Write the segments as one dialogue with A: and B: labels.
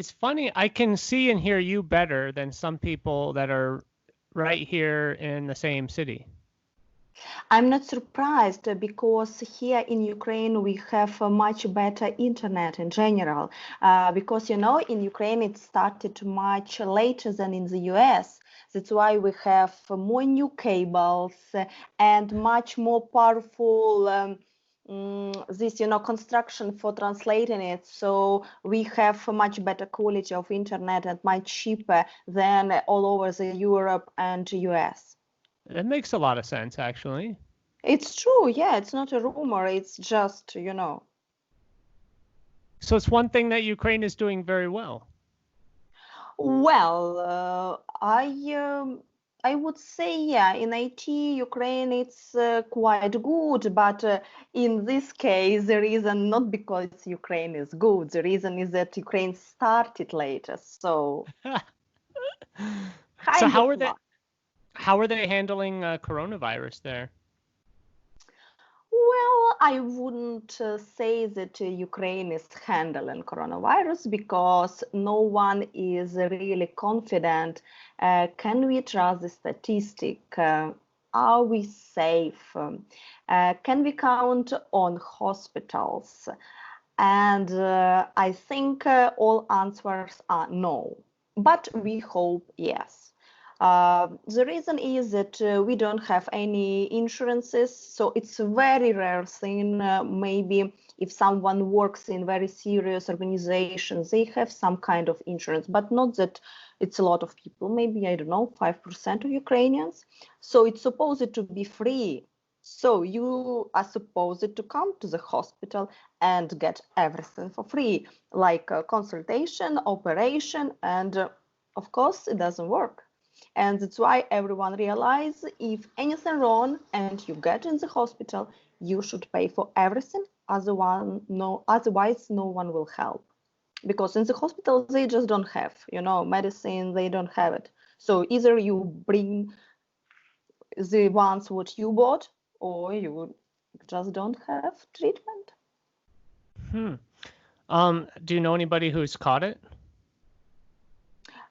A: It's funny. I can see and hear you better than some people that are right here in the same city.
B: I'm not surprised because here in Ukraine we have a much better internet in general. Because in Ukraine it started much later than in the US. That's why we have more new cables and much more powerful this construction for translating it. So we have a much better quality of internet and much cheaper than all over the Europe and US.
A: That makes a lot of sense, actually.
B: It's true, yeah, it's not a rumor, it's just,
A: So it's one thing that Ukraine is doing very well.
B: Well, I would say, yeah, in IT, Ukraine, it's quite good, but in this case, the reason not because Ukraine is good, the reason is that Ukraine started later, so
A: So
B: kind of luck.
A: how are they handling coronavirus there?
B: Well, I wouldn't say that Ukraine is handling coronavirus because no one is really confident. Can we trust the statistic? Are we safe? Can we count on hospitals? And I think all answers are no, but we hope yes. The reason is that we don't have any insurances, so it's a very rare thing. Maybe if someone works in very serious organizations, they have some kind of insurance, but not that it's a lot of people. Maybe, I don't know, 5% of Ukrainians. So it's supposed to be free. So you are supposed to come to the hospital and get everything for free, like consultation, operation, and of course, it doesn't work. And that's why everyone realizes if anything wrong and you get in the hospital, you should pay for everything. Otherwise, no one will help. Because in the hospital, they just don't have, medicine, they don't have it. So either you bring the ones what you bought or you just don't have treatment.
A: Do you know anybody who's caught it?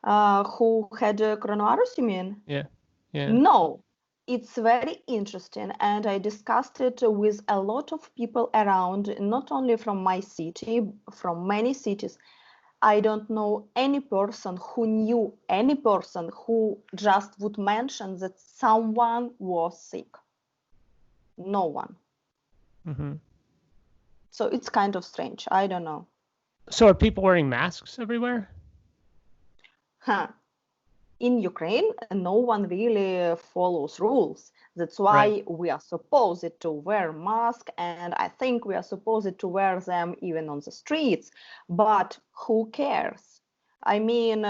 B: Who had coronavirus, you mean?
A: Yeah.
B: No, it's very interesting, and I discussed it with a lot of people around, not only from my city, from many cities. I don't know any person who knew any person who just would mention that someone was sick. No one.
A: Mm-hmm.
B: So it's kind of strange. I don't know.
A: So are people wearing masks everywhere?
B: In Ukraine, no one really follows rules. That's why we are supposed to wear masks, and I think we are supposed to wear them even on the streets. But who cares? I mean,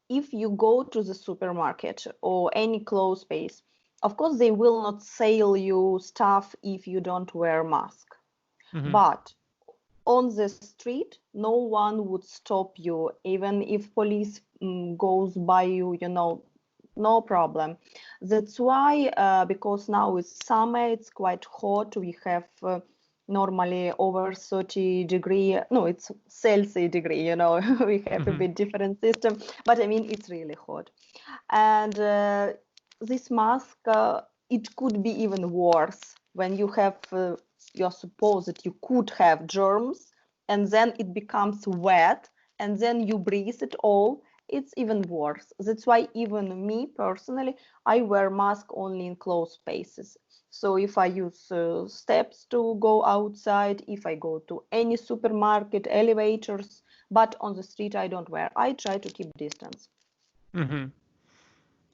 B: if you go to the supermarket or any clothes space, of course, they will not sell you stuff if you don't wear mask.
A: Mm-hmm.
B: But on the street, no one would stop you, even if police goes by you, no problem. That's why, because now it's summer, it's quite hot. We have normally over 30 degree. No, it's Celsius degree, we have a bit different system, but I mean, it's really hot. And this mask, it could be even worse when you have you're supposed that you could have germs and then it becomes wet and then you breathe it all. It's even worse. That's why even me personally, I wear mask only in closed spaces. So if I use steps to go outside, if I go to any supermarket, elevators, but on the street I don't wear. I try to keep distance.
A: Mm-hmm.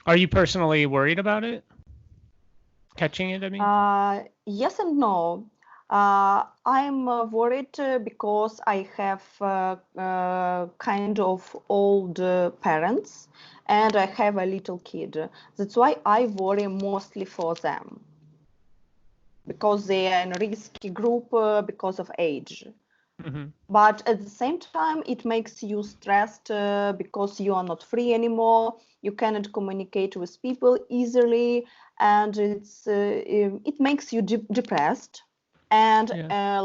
A: Are you personally worried about it? Catching it, I mean?
B: Yes and no. I'm worried because I have kind of old parents and I have a little kid. That's why I worry mostly for them because they are in a risky group because of age.
A: Mm-hmm.
B: But at the same time, it makes you stressed because you are not free anymore. You cannot communicate with people easily, and it makes you depressed. And
A: Yeah.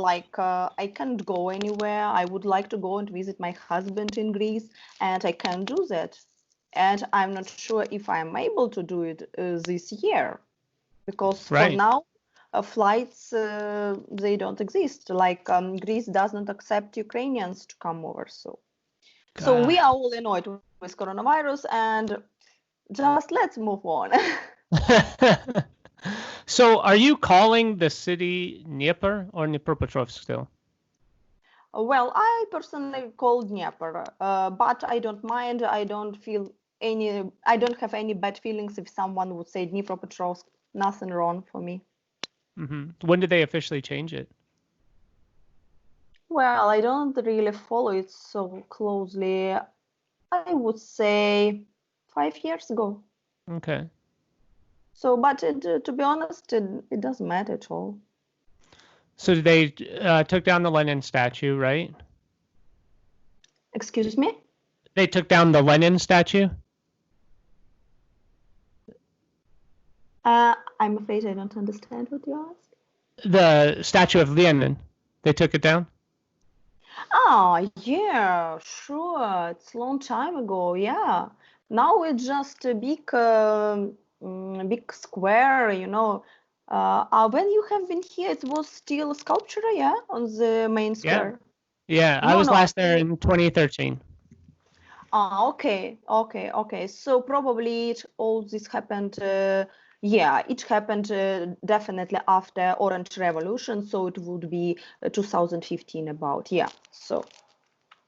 B: I can't go anywhere. I would like to go and visit my husband in Greece, and I can't do that. And I'm not sure if I'm able to do it this year, because for
A: Right.
B: now, flights they don't exist. Like Greece does not accept Ukrainians to come over. So we
A: God.
B: are all annoyed with coronavirus, and just let's move on.
A: So are you calling the city Dnieper or Dnipropetrovsk still?
B: Well, I personally call Dnieper, but I don't mind. I don't have any bad feelings if someone would say Dnipropetrovsk. Nothing wrong for me.
A: When did they officially change it?
B: Well, I don't really follow it so closely. I would say 5 years ago.
A: Okay.
B: So, but to be honest, it doesn't matter at all.
A: So they took down the Lenin statue, right?
B: Excuse me?
A: They took down the Lenin statue?
B: I'm afraid I don't understand what you asked.
A: The statue of Lenin. They took it down?
B: Oh, yeah, sure. It's a long time ago. Yeah. Now it's just a big square, you know. When you have been here, it was still a sculpture, yeah, on the main
A: Yeah.
B: square.
A: Yeah, I
B: No,
A: was
B: no.
A: last there in 2013.
B: Ah, okay. So probably all this happened. Yeah, it happened definitely after Orange Revolution. So it would be 2015 about. Yeah. So.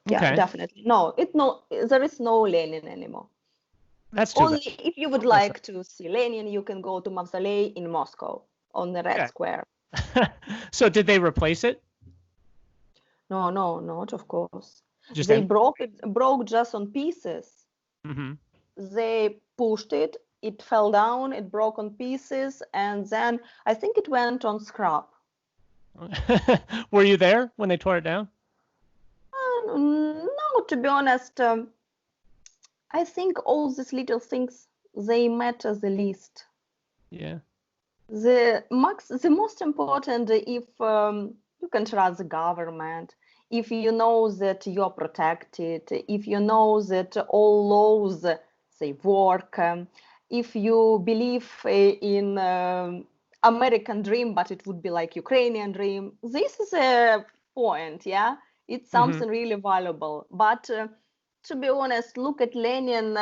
B: Yeah,
A: Okay.
B: definitely. No, there is no Lenin anymore.
A: That's too
B: Only
A: bad.
B: if you would
A: That's
B: like to see Lenin, you can go to Mausoleum in Moscow on the Red
A: okay.
B: Square.
A: So did they replace it?
B: No, not of course.
A: Just
B: They
A: empty.
B: broke just on pieces.
A: Hmm.
B: They pushed it, it fell down, it broke on pieces, and then I think it went on scrap.
A: Were you there when they tore it down?
B: No, to be honest, I think all these little things they matter the least.
A: Yeah.
B: The most important if you can trust the government, if you know that you're protected, if you know that all laws they work, if you believe in American dream, but it would be like Ukrainian dream. This is a point, yeah. It's
A: Hmm.
B: something really valuable, but. To be honest, look at Lenin.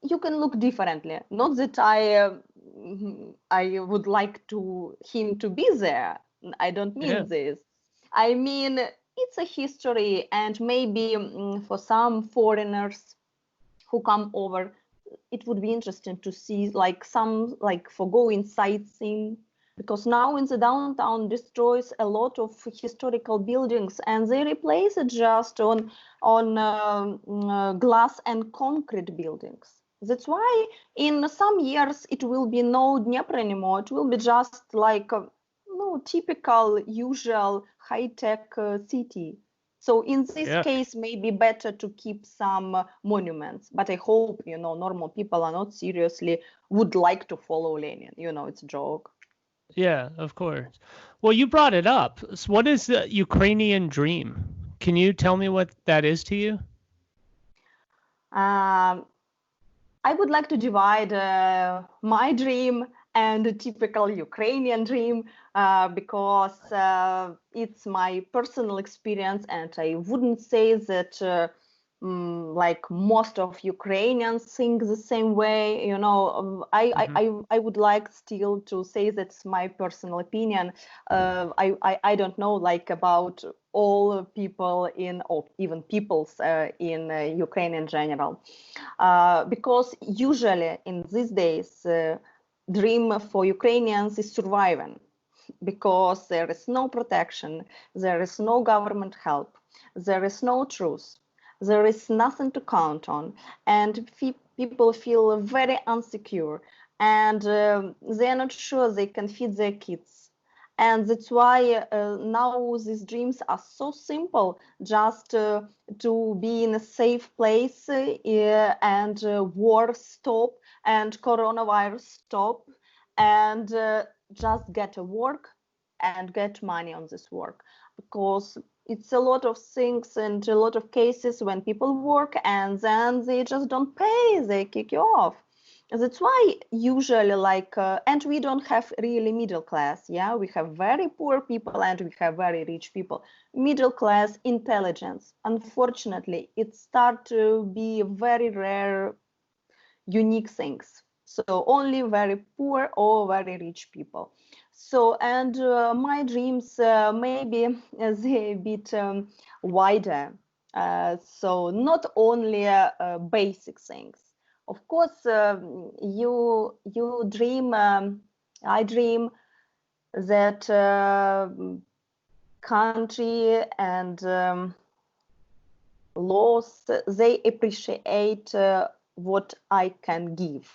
B: You can look differently. Not that I would like to him to be there. I don't
A: Yeah.
B: mean this. I mean it's a history, and maybe for some foreigners who come over, it would be interesting to see like some like for going sightseeing, because now in the downtown destroys a lot of historical buildings and they replace it just on glass and concrete buildings. That's why in some years it will be no Dnieper anymore. It will be just like a no typical usual high-tech city. So in this
A: Yeah.
B: case, maybe better to keep some monuments. But I hope, normal people are not seriously would like to follow Lenin. It's a joke.
A: Yeah, of course. Well, you brought it up. So what is the Ukrainian dream? Can you tell me what that is to you?
B: Um, I would like to divide my dream and a typical Ukrainian dream because it's my personal experience, and I wouldn't say that like most of Ukrainians think the same way.
A: Hmm.
B: I would like still to say that's my personal opinion. I don't know like about all people or even peoples in Ukraine in general. Because usually in these days, dream for Ukrainians is surviving because there is no protection, there is no government help, there is no truth, there is nothing to count on, and people feel very insecure, and they are not sure they can feed their kids. And that's why now these dreams are so simple, just to be in a safe place and war stop and coronavirus stop and just get a work and get money on this work, because it's a lot of things and a lot of cases when people work and then they just don't pay, they kick you off. That's why usually and we don't have really middle class. Yeah, we have very poor people and we have very rich people. Middle class intelligence, unfortunately, it start to be very rare, unique things. So only very poor or very rich people. So, and my dreams maybe they a bit wider. So not only basic things. Of course, you dream. I dream that country and laws they appreciate what I can give.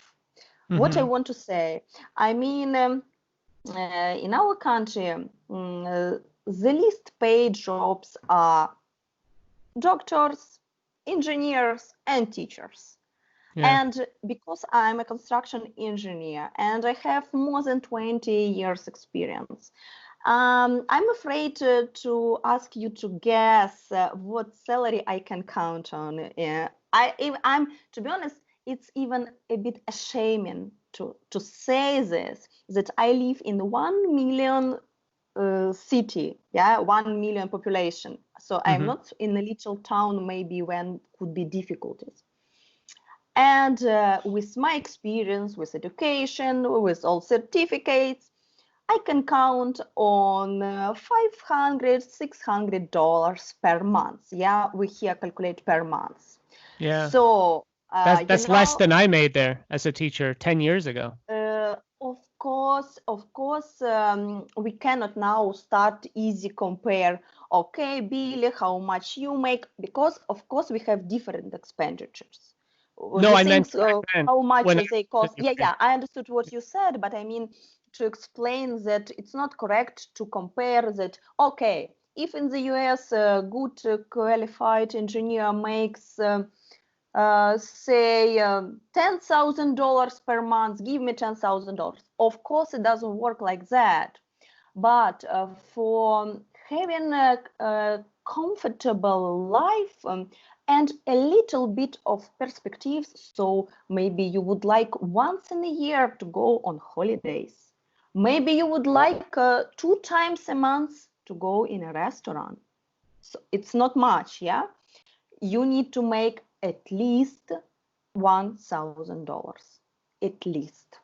B: What I want to say, I mean, in our country, the least paid jobs are doctors, engineers, and teachers. Yeah. And because I'm a construction engineer and I have more than 20 years experience, I'm afraid to ask you to guess what salary I can count on. I'm, to be honest, it's even a bit ashaming to say this, that I live in 1 million city, 1 million population. So I'm not in a little town, maybe when could be difficulties. And with my experience, with education, with all certificates, I can count on $500, $600 per month. Yeah, we here calculate per month.
A: Yeah.
B: So
A: that's less than I made there as a teacher 10 years ago.
B: Of course, we cannot now start easy compare. Okay, Billy, how much you make? Because of course we have different expenditures.
A: No, I meant
B: how much they cost. Yeah, I understood what you said, but I mean to explain that it's not correct to compare that. Okay, if in the US a good qualified engineer makes say $10,000 per month, give me $10,000. Of course, it doesn't work like that. But for having a comfortable life and a little bit of perspectives, so maybe you would like once in a year to go on holidays. Maybe you would like 2 times a month to go in a restaurant. So it's not much, yeah? You need to make at least $1,000, at least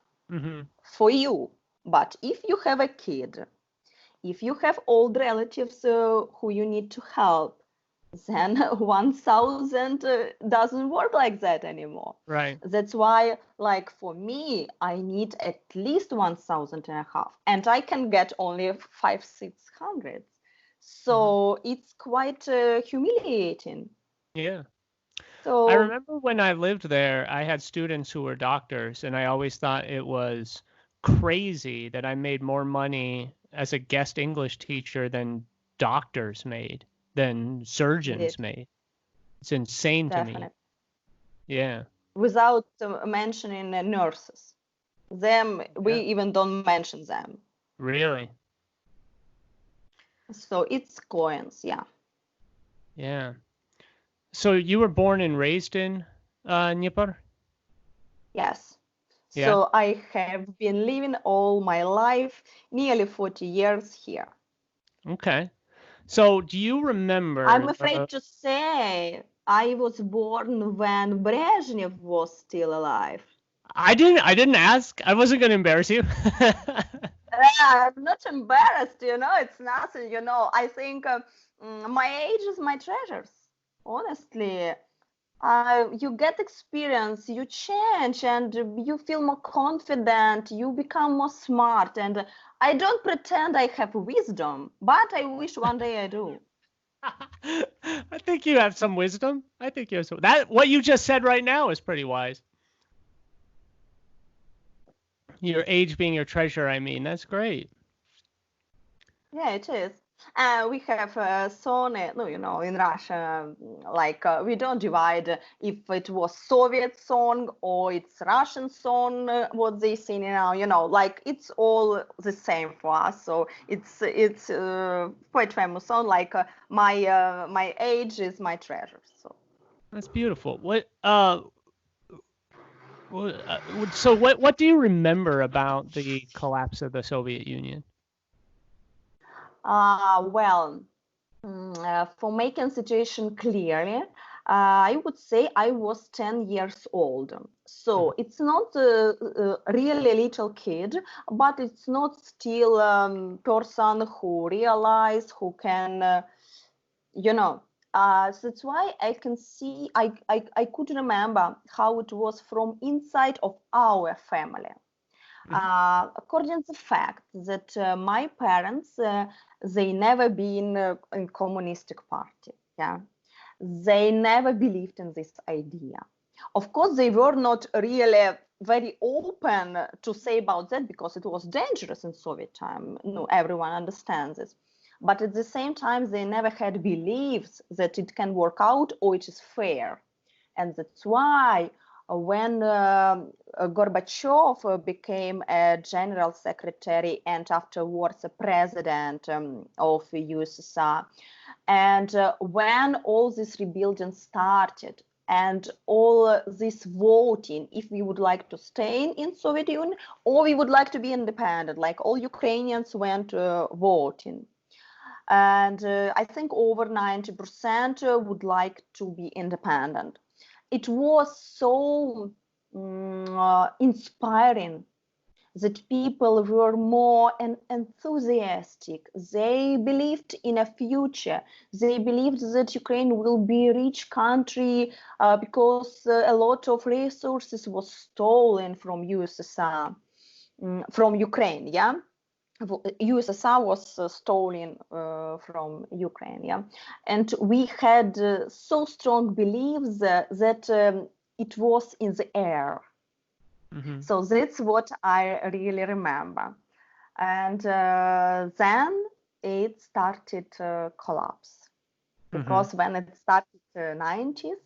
B: for you. But if you have a kid, if you have old relatives who you need to help, then 1,000 doesn't work like that anymore.
A: Right.
B: That's why, like for me, I need at least 1,500, and I can get only 500-600. So it's quite humiliating.
A: Yeah.
B: So
A: I remember when I lived there, I had students who were doctors, and I always thought it was crazy that I made more money as a guest English teacher than doctors made, than surgeons made. It's insane to me. Yeah.
B: Without mentioning nurses. Them, we even don't mention them.
A: Really?
B: So it's coins, yeah.
A: Yeah. So you were born and raised in Dnieper?
B: Yes. Yeah. So I have been living all my life, nearly 40 years here.
A: Okay. So do you remember?
B: I'm afraid to say I was born when Brezhnev was still alive.
A: I didn't ask. I wasn't going to embarrass you.
B: I'm not embarrassed, it's nothing, I think my age is my treasures. Honestly, you get experience, you change, and you feel more confident, you become more smart. And I don't pretend I have wisdom, but I wish one day I do.
A: I think you have some wisdom. I think you have some. What you just said right now is pretty wise. Your age being your treasure, I mean, that's great.
B: Yeah, it is. We have son, no, in Russia, we don't divide if it was Soviet song or it's Russian song, what they sing now, like it's all the same for us. So it's quite famous song, like my age is my treasure. So.
A: That's beautiful. What do you remember about the collapse of the Soviet Union?
B: Well, for making situation clearly, I would say I was 10 years old. So it's not a really little kid, but it's not still person who realize, who can, so that's why I can see, I could remember how it was from inside of our family. According to the fact that my parents, they never been in communistic party. Yeah, they never believed in this idea. Of course, they were not really very open to say about that because it was dangerous in Soviet time. No, everyone understands this. But at the same time, they never had beliefs that it can work out or it is fair. And that's why when Gorbachev became a general secretary and afterwards a president of USSR, and when all this rebuilding started and all this voting, if we would like to stay in Soviet Union or we would like to be independent, like all Ukrainians went voting. And I think over 90% would like to be independent. It was so inspiring that people were more enthusiastic. They believed in a future. They believed that Ukraine will be a rich country because a lot of resources was stolen from USSR, from Ukraine, yeah? USSR was stolen from Ukraine, yeah, and we had so strong beliefs that it was in the air. So that's what I really remember. And then it started to collapse because when it started 90s,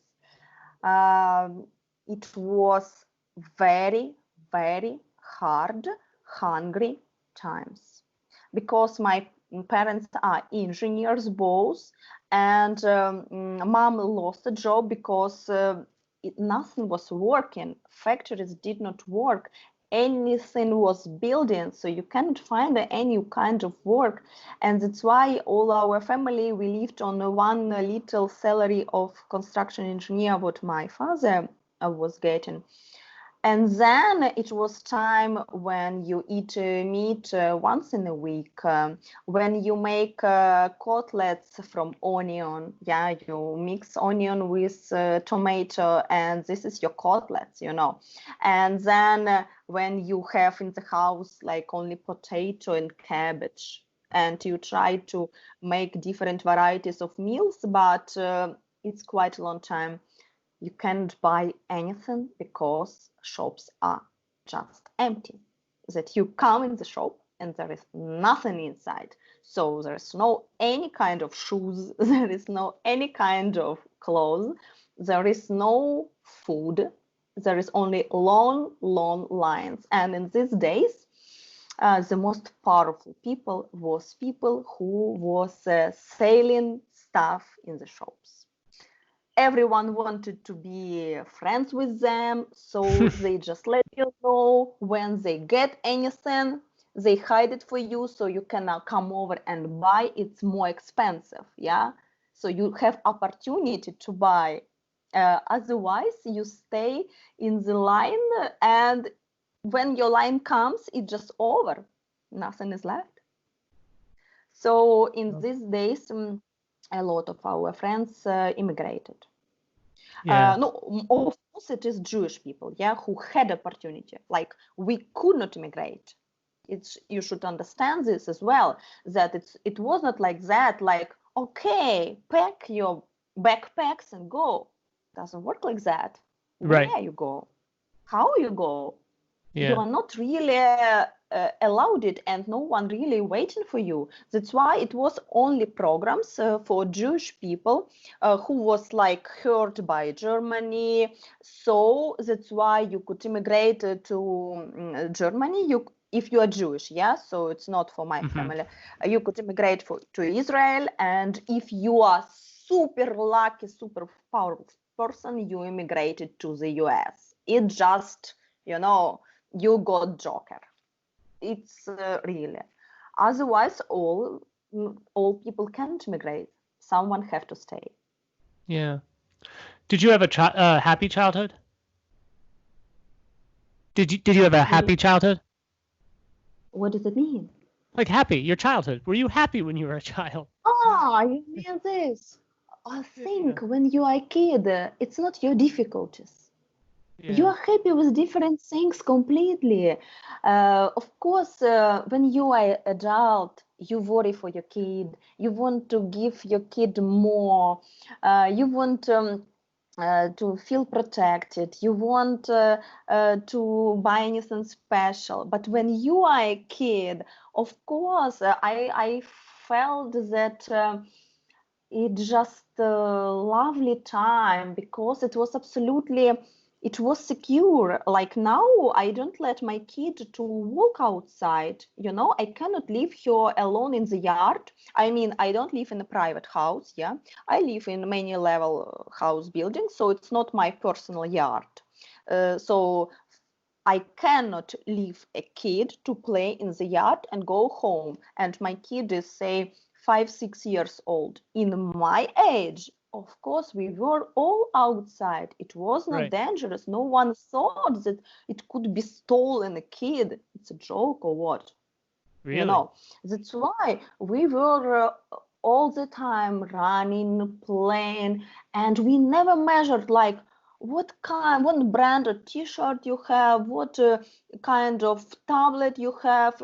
B: it was very, very hard, hungry times because my parents are engineers both, and mom lost a job because nothing was working. Factories did not work. Anything was building, so you cannot find any kind of work. And that's why all our family, we lived on one little salary of construction engineer, what my father was getting. And then it was time when you eat meat once in a week, when you make cutlets from onion. Yeah, you mix onion with tomato, and this is your cutlets, And then when you have in the house like only potato and cabbage, and you try to make different varieties of meals, but it's quite a long time. You can't buy anything because shops are just empty. That you come in the shop and there is nothing inside. So there is no any kind of shoes, there is no any kind of clothes, there is no food, there is only long, long lines. And in these days, the most powerful people was people who was selling stuff in the shops. Everyone wanted to be friends with them, so they just let you know when they get anything, they hide it for you so you can now come over and buy. It's more expensive, yeah, so you have opportunity to buy. Otherwise you stay in the line, and when your line comes, it's just over, nothing is left. So in these days, a lot of our friends immigrated.
A: Yeah.
B: No, of course it is Jewish people, yeah, who had opportunity. Like we could not immigrate. You should understand this as well, that it was not like that. Like, okay, pack your backpacks and go. Doesn't work like that.
A: Right.
B: Where you go? How you go? You
A: Yeah.
B: are not really allowed it, and no one really waiting for you. That's why it was only programs for Jewish people who was like hurt by Germany. So that's why you could immigrate to Germany. If you are Jewish, yeah. So it's not for my family. You could immigrate to Israel, and if you are super lucky, super powerful person, you immigrated to the US. It just, you got Joker. It's really. Otherwise, all people can't migrate. Someone have to stay.
A: Yeah. Did you have a happy childhood? Did you have a happy childhood?
B: What does it mean?
A: Like happy, your childhood. Were you happy when you were a child?
B: Ah, you mean this? I think when you are a kid, it's not your difficulties. You are happy with different things completely. Of course, when you are adult, you worry for your kid. You want to give your kid more. You want to feel protected. You want to buy anything special. But when you are a kid, of course, I felt that. It just a lovely time because it was secure. Like now I don't let my kid to walk outside, I cannot leave her alone in the yard. I mean, I don't live in a private house, yeah, I live in many level house building, so it's not my personal yard. So I cannot leave a kid to play in the yard and go home. And my kid is, say, 5, 6 years old. In my age, of course, we were all outside. It was not dangerous. No one thought that it could be stolen a kid. It's a joke or what?
A: Really?
B: That's why we were all the time running, playing, and we never measured like what brand of t-shirt you have, what kind of tablet you have.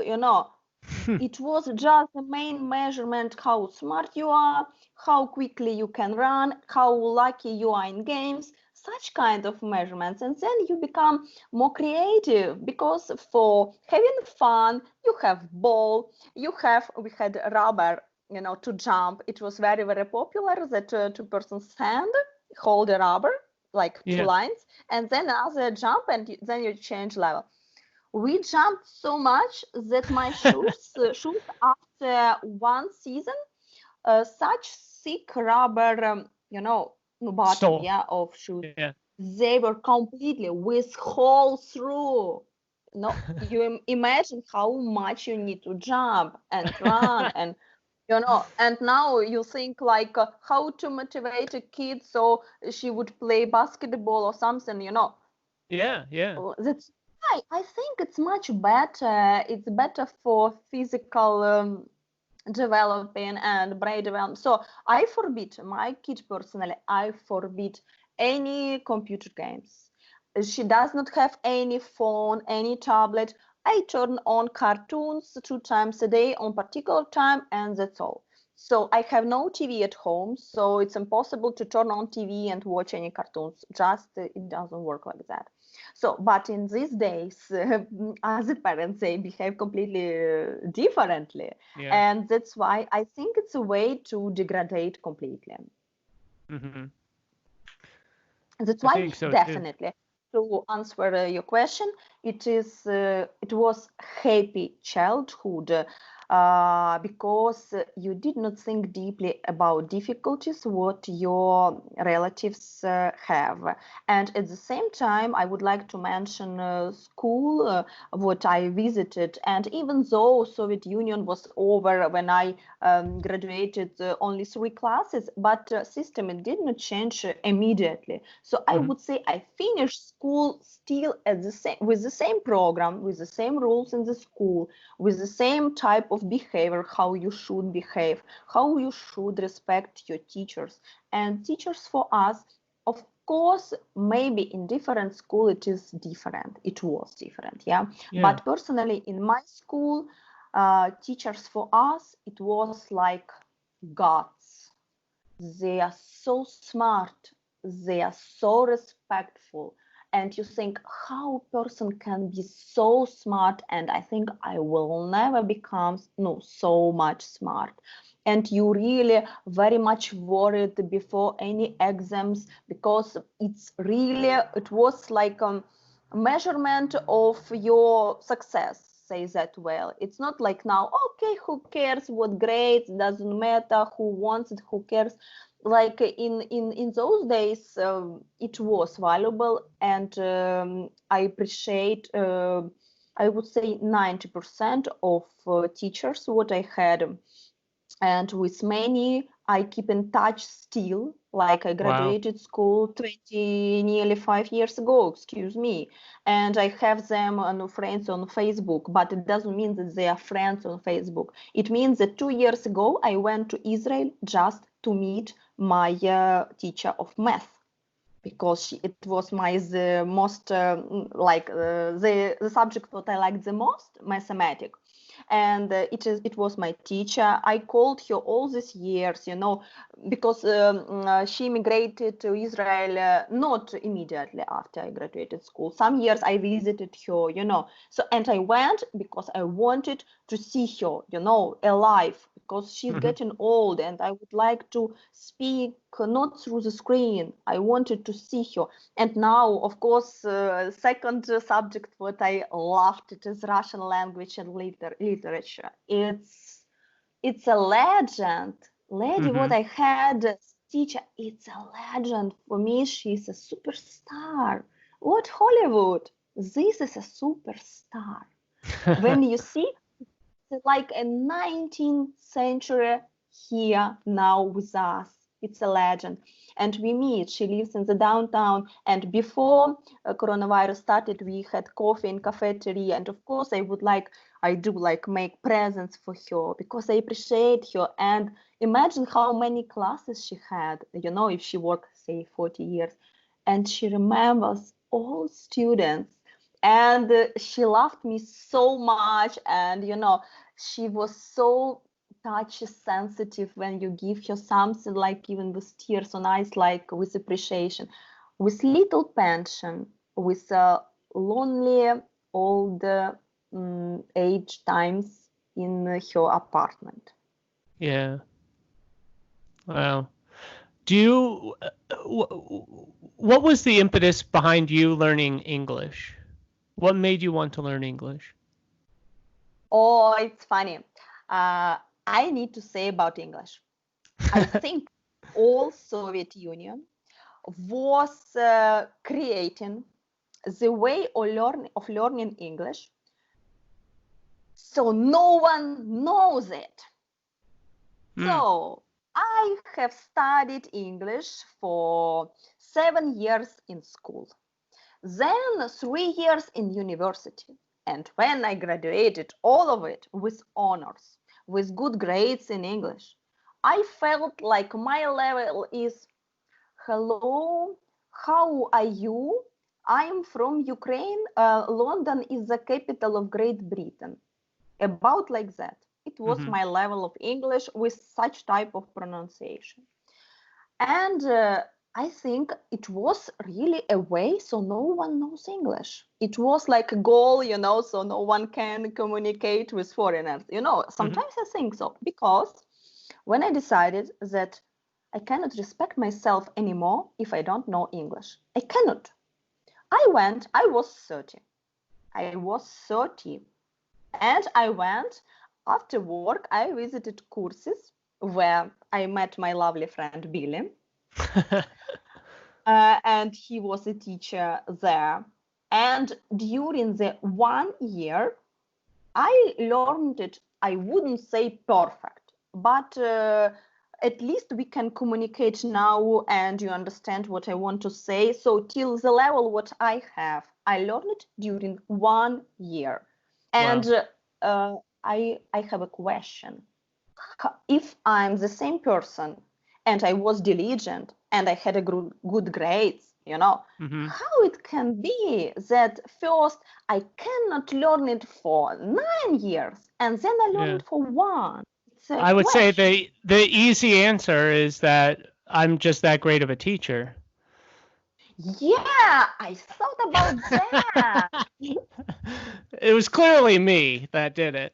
B: It was just the main measurement: how smart you are, how quickly you can run, how lucky you are in games, such kind of measurements. And then you become more creative, because for having fun you have ball, we had rubber, to jump. It was very, very popular that two persons stand, hold a rubber like two lines, and then another jump, and then you change level. We jumped so much that my shoes after one season, such thick rubber, bottom, of shoes, they were completely with hole through. No, you imagine how much you need to jump and run, and and now you think like how to motivate a kid so she would play basketball or something.
A: Yeah.
B: That's why I think it's much better. It's better for physical developing and brain development. So I forbid my kid personally. I forbid any computer games. She does not have any phone, any tablet. I turn on cartoons 2 times a day on particular time, and that's all. So I have no TV at home, so it's impossible to turn on TV and watch any cartoons. Just it doesn't work like that. So, but in these days, other parents, they behave completely differently. And that's why I think it's a way to degrade completely. That's why,
A: so
B: definitely, to answer your question, it was happy childhood, because you did not think deeply about difficulties what your relatives have. And at the same time, I would like to mention school, what I visited. And even though Soviet Union was over when I graduated, only 3 classes, but system, it did not change immediately. So I would say I finished school still with the same program, with the same rules in the school, with the same type of behavior, how you should behave, how you should respect your teachers. And teachers for us, of course, maybe in different school it is different. It was different, yeah. But personally, in my school, teachers for us, it was like gods. They are so smart, they are so respectful, and you think how a person can be so smart, and I think I will never become so much smart. And you really very much worried before any exams, because it was like measurement of your success, say that well. It's not like now, okay, who cares what grades, doesn't matter who wants it, who cares. Like in those days, it was valuable, and I appreciate, I would say 90% of teachers what I had, and with many I keep in touch still. Like I
A: Wow.
B: graduated school nearly 5 years ago, excuse me, and I have them on friends on Facebook, but it doesn't mean that they are friends on Facebook. It means that 2 years ago I went to Israel just to meet my teacher of math, because it was the most the subject what I liked the most, mathematics. And it was my teacher. I called her all these years, because she immigrated to Israel not immediately after I graduated school. Some years I visited her, so, and I went because I wanted to see her, alive, because she's
A: Hmm.
B: getting old, and I would like to speak not through the screen. I wanted to see her. And now, of course, second subject what I loved, it is Russian language and literature. It's a legend. Lady, what
A: Hmm.
B: I had teacher, it's a legend. For me, she's a superstar. What Hollywood? This is a superstar. When you see, like a 19th century here now with us. It's a legend. And we meet. She lives in the downtown. And before coronavirus started, we had coffee in cafeteria. And of course, I do like make presents for her because I appreciate her. And imagine how many classes she had, if she worked, say, 40 years. And she remembers all students. And she loved me so much. And, she was so touch sensitive when you give her something, like even with tears on eyes, like with appreciation, with little pension, with lonely old age times in her apartment.
A: Yeah. Wow. Do you, what was the impetus behind you learning English? What made you want to learn English?
B: Oh, it's funny. I need to say about English. I think all Soviet Union was creating the way of learning English, so no one knows it.
A: Mm.
B: So I have studied English for 7 years in school, then 3 years in university. And when I graduated, all of it with honors, with good grades in English, I felt like my level is, hello, how are you? I'm from Ukraine. London is the capital of Great Britain. About like that. It was
A: Hmm.
B: my level of English with such type of pronunciation. And I think it was really a way so no one knows English. It was like a goal, so no one can communicate with foreigners.
A: Hmm.
B: Sometimes I think so, because when I decided that I cannot respect myself anymore if I don't know English, I cannot. I was 30. I was 30. And I went after work. I visited courses where I met my lovely friend Billy, and he was a teacher there. And during the 1 year, I learned it. I wouldn't say perfect, but at least we can communicate now, and you understand what I want to say. So till the level what I have, I learned it during 1 year. And
A: Wow.
B: I have a question. If I'm the same person and I was diligent and I had a good grades,
A: Hmm.
B: how it can be that first I cannot learn it for 9 years and then I learn
A: Yeah.
B: it for one? It's a
A: I would say
B: question.
A: the easy answer is that I'm just that great of a teacher.
B: Yeah, I thought about that.
A: It was clearly me that did it.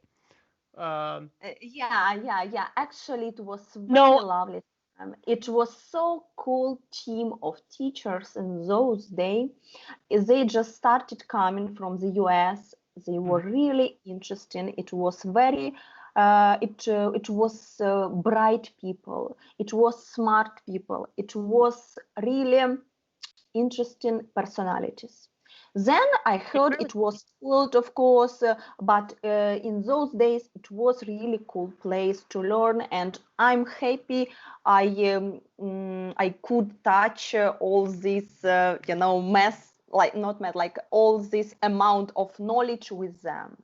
A: Um,
B: Yeah. Actually, it was very
A: no,
B: lovely. It was so cool team of teachers in those days. They just started coming from the US. They were really interesting. It was very, it was bright people. It was smart people. It was really interesting personalities. Then I heard it was cold, of course, but in those days it was really cool place to learn, and I'm happy I could touch all this, math, like not math, like all this amount of knowledge with them.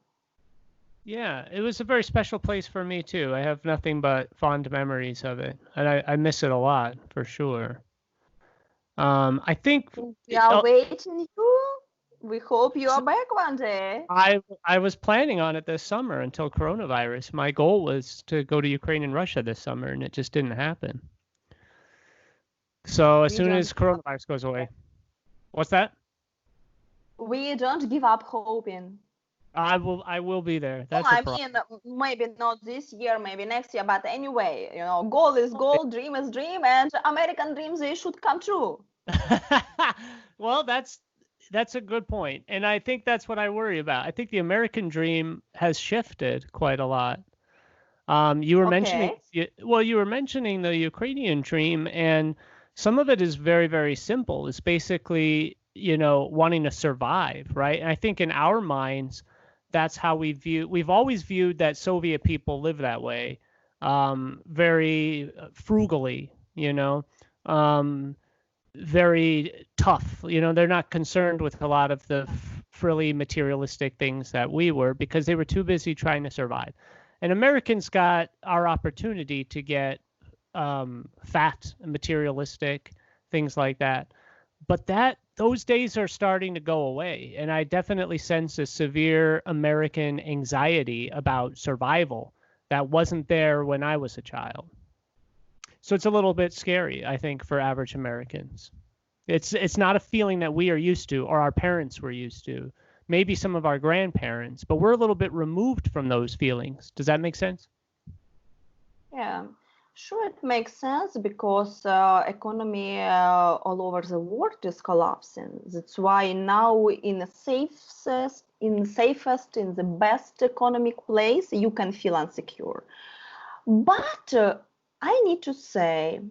A: yeah, it was a very special place for me too. I have nothing but fond memories of it, and I miss it a lot for sure. I think
B: We are waiting you. We hope you are back one day.
A: I was planning on it this summer until coronavirus. My goal was to go to Ukraine and Russia this summer, and it just didn't happen. So as
B: We
A: soon
B: don't
A: as coronavirus goes away, what's that?
B: we don't give up hoping.
A: I will be there.
B: No,
A: That's a
B: I
A: problem.
B: mean, maybe not this year, maybe next year, but anyway, goal is goal, dream is dream, and American dreams, they should come true.
A: Well, that's a good point, and I think that's what I worry about. I think the American dream has shifted quite a lot. You were mentioning,
B: Okay.
A: well, you were mentioning the Ukrainian dream, and some of it is very, very simple. It's basically, wanting to survive, right? And I think in our minds, that's how we've always viewed that Soviet people live that way, very frugally, um, very tough. They're not concerned with a lot of the frilly materialistic things that we were because they were too busy trying to survive. And Americans got our opportunity to get fat and materialistic things like that. But those days are starting to go away, and I definitely sense a severe American anxiety about survival that wasn't there when I was a child. So it's a little bit scary, I think, for average Americans. It's not a feeling that we are used to or our parents were used to. Maybe some of our grandparents, but we're a little bit removed from those feelings. Does that make sense?
B: Yeah, sure, it makes sense because economy all over the world is collapsing. That's why now in the best economic place, you can feel insecure. But I need to say,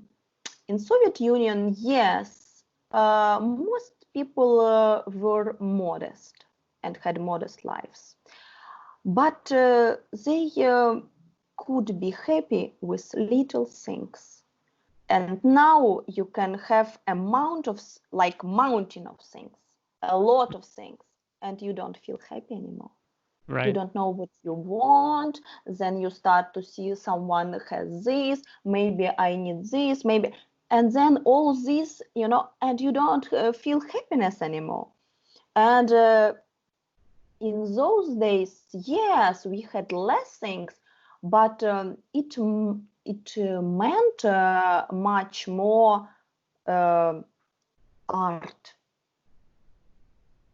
B: in Soviet Union, yes, most people were modest and had modest lives, but they could be happy with little things. And now you can have amount of like mountain of things, a lot of things, and you don't feel happy anymore. You
A: Right.
B: don't know what you want. Then you start to see someone has this, maybe I need this, maybe, and then all this, and you don't feel happiness anymore. And in those days, yes, we had less things, but it meant much more uh, art.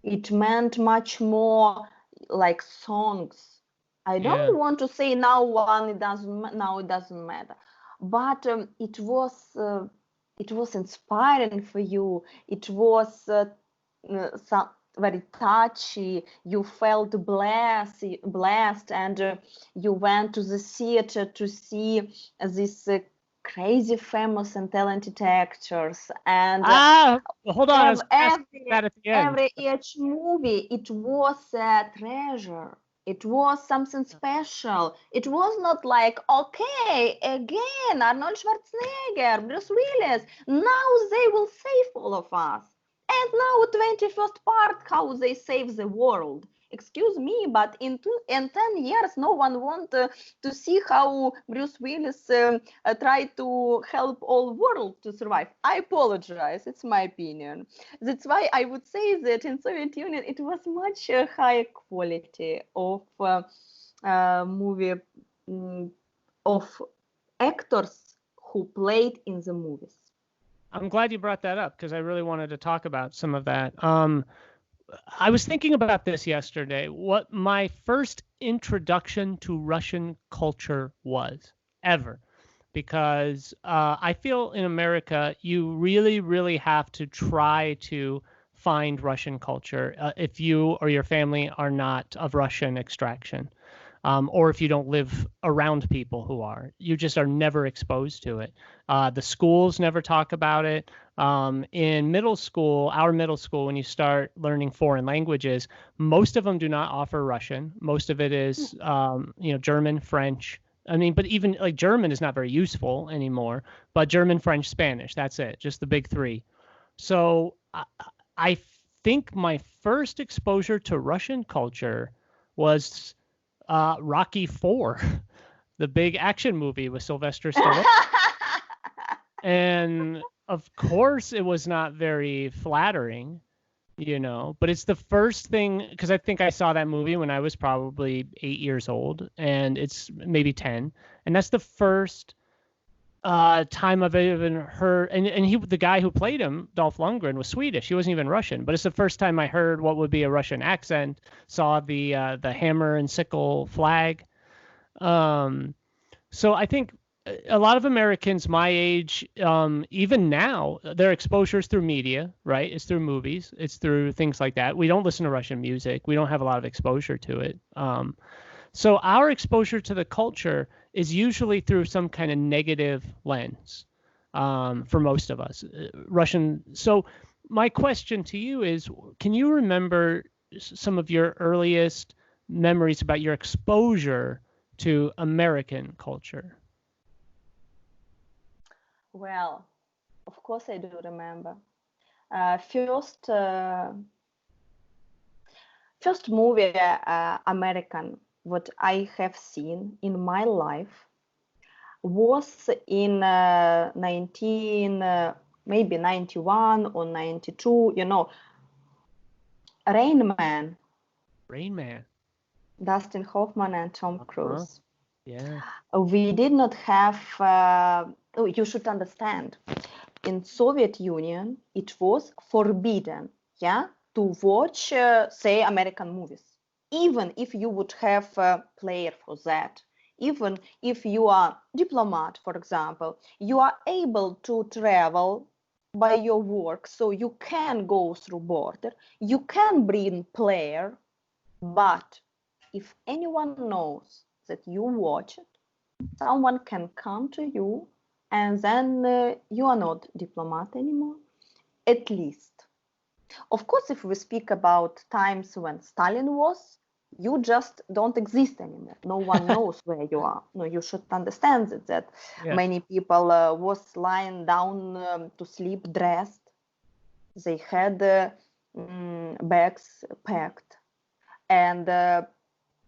B: It meant much more like songs. I
A: Yeah.
B: don't want to say now it doesn't matter, but it was inspiring for you. It was some very touchy. You felt blessed, and you went to the theater to see this crazy, famous, and talented actors, and
A: Hold on. I was gonna ask that at the end.
B: every each movie, it was a treasure. It was something special. It was not like, okay, again, Arnold Schwarzenegger, Bruce Willis, now they will save all of us. And now 21st part, how they save the world. Excuse me, but in 10 years, no one want to see how Bruce Willis tried to help all world to survive. I apologize, it's my opinion. That's why I would say that in Soviet Union it was much higher quality of movie of actors who played in the movies.
A: I'm glad you brought that up because I really wanted to talk about some of that. I was thinking about this yesterday, what my first introduction to Russian culture was ever. Because I feel in America, you really, really have to try to find Russian culture if you or your family are not of Russian extraction. Or if you don't live around people who are, you just are never exposed to it. The schools never talk about it. In middle school, our middle school, when you start learning foreign languages, most of them do not offer Russian. Most of it is, German, French. I mean, but even like German is not very useful anymore. But German, French, Spanish, that's it, just the big three. So I think my first exposure to Russian culture was Rocky IV, the big action movie with Sylvester Stallone. And of course, it was not very flattering, but it's the first thing, because I think I saw that movie when I was probably 8 years old, and it's maybe 10. And that's the first time I've even heard, and the guy who played him, Dolph Lundgren, was Swedish. He wasn't even Russian, but it's the first time I heard what would be a Russian accent, saw the hammer and sickle flag. So I think a lot of Americans my age, even now, their exposure is through media, right? It's through movies. It's through things like that. We don't listen to Russian music. We don't have a lot of exposure to it. So our exposure to the culture is usually through some kind of negative lens, for most of us. Russian. So my question to you is, can you remember some of your earliest memories about your exposure to American culture?
B: Well, of course I do remember. First movie American what I have seen in my life was in maybe 91 or 92, Rain Man.
A: Rain Man.
B: Dustin Hoffman and Tom Cruise.
A: Yeah.
B: We did not have, you should understand, in Soviet Union, it was forbidden, to watch, say, American movies. Even if you would have a player for that, even if you are diplomat, for example, you are able to travel by your work, so you can go through border, you can bring player, but if anyone knows that you watch it, someone can come to you and then you are not diplomat anymore, at least. Of course, if we speak about times when Stalin was, you just don't exist anymore. No one knows where you are. No, you should understand that
A: Yes.
B: Many people was lying down to sleep dressed. They had bags packed, and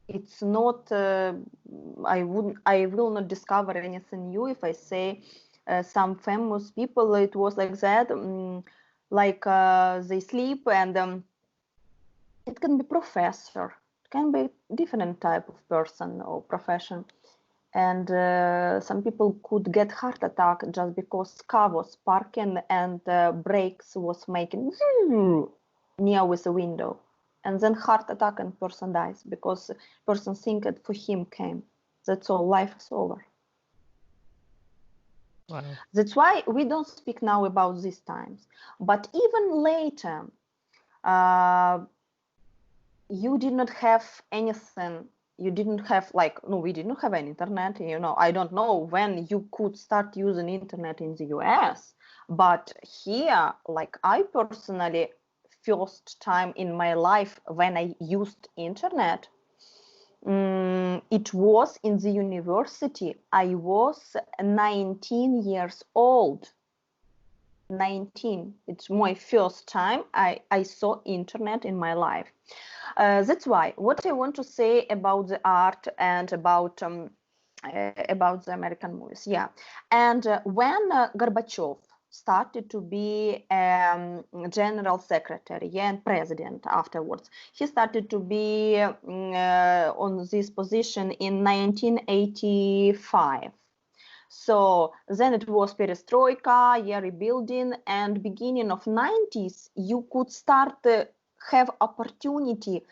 B: it's not. I will not discover anything new if I say some famous people. It was like that. They sleep, and it can be professor. Can be different type of person or profession, and some people could get heart attack just because car was parking and brakes was making near with the window, and then heart attack and person dies because person think it for him came. That's all, life is over.
A: Wow.
B: That's why we don't speak now about these times, but even later you did not have anything. You didn't have we didn't have an internet. I don't know when you could start using internet in the US, but here, I personally, first time in my life when I used internet, it was in the university. I was 19 years old. 19. It's my first time I saw internet in my life. That's why what I want to say about the art and about the American movies. Yeah. And when Gorbachev started to be general secretary and president afterwards, he started to be on this position in 1985. So then it was perestroika, rebuilding, and beginning of 90s, you could start have opportunity